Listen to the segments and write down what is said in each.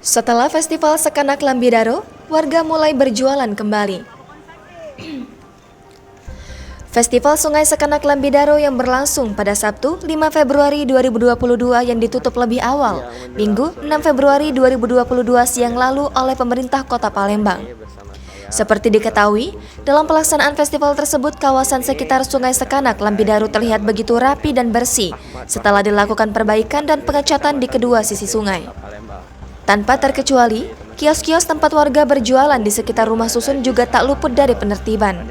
Setelah festival Sekanak Lambidaro, warga mulai berjualan kembali. Festival Sungai Sekanak Lambidaro yang berlangsung pada Sabtu 5 Februari 2022 yang ditutup lebih awal, Minggu 6 Februari 2022 siang lalu oleh pemerintah Kota Palembang. Seperti diketahui, dalam pelaksanaan festival tersebut kawasan sekitar Sungai Sekanak Lambidaro terlihat begitu rapi dan bersih setelah dilakukan perbaikan dan pengecatan di kedua sisi sungai. Tanpa terkecuali, kios-kios tempat warga berjualan di sekitar rumah susun juga tak luput dari penertiban.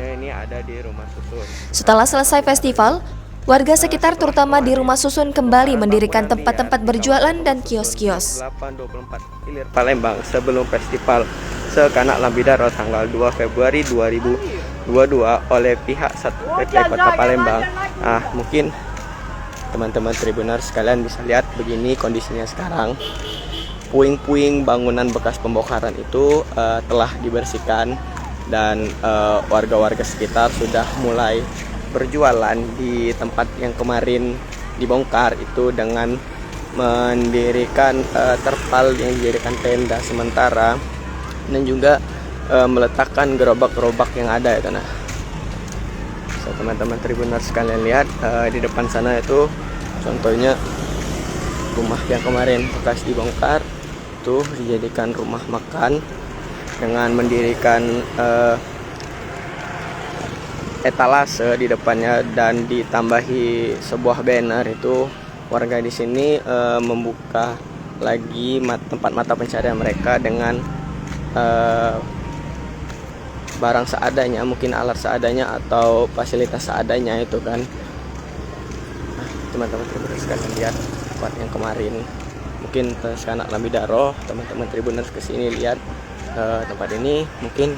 Setelah selesai festival, warga sekitar terutama di rumah susun kembali mendirikan tempat-tempat berjualan dan kios-kios. 824 Ilir Palembang sebelum festival Sekanak Lambidaro tanggal 2 Februari 2022 oleh pihak Satpol PP Kota Palembang. Mungkin teman-teman Tribuners sekalian bisa lihat begini kondisinya sekarang. Puing-puing bangunan bekas pembongkaran itu telah dibersihkan dan warga-warga sekitar sudah mulai berjualan di tempat yang kemarin dibongkar itu dengan mendirikan terpal yang dijadikan tenda sementara dan juga meletakkan gerobak-gerobak yang ada itu. Teman-teman Tribuners sekalian lihat di depan sana itu contohnya rumah yang kemarin bekas dibongkar itu dijadikan rumah makan dengan mendirikan etalase di depannya dan ditambahi sebuah banner. Itu warga di sini membuka lagi tempat mata pencarian mereka dengan barang seadanya, mungkin alat seadanya atau fasilitas seadanya itu kan. Teman-teman Tribuners sekalian lihat tempat yang kemarin mungkin Sekanak Lambidaro, teman-teman Tribuners kesini lihat tempat ini mungkin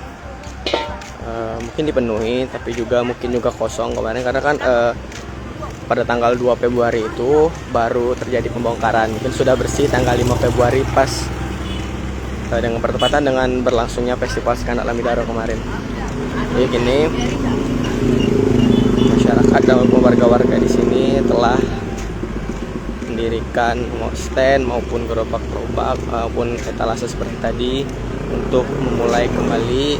dipenuhi tapi juga mungkin juga kosong kemarin karena kan pada tanggal 2 Februari itu baru terjadi pembongkaran. Mungkin sudah bersih tanggal 5 Februari pas dengan bertepatan dengan berlangsungnya festival Sekanak Lambidaro kemarin. Jadi gini, masyarakat dan warga-warga di sini telah mendirikan stand maupun gerobak-gerobak maupun etalase seperti tadi untuk memulai kembali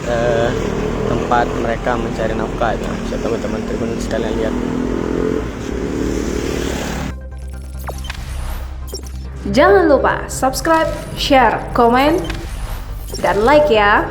tempat mereka mencari nafkah. Bisa teman-teman Tribun sekalian lihat. Jangan lupa subscribe, share, komen, dan like ya.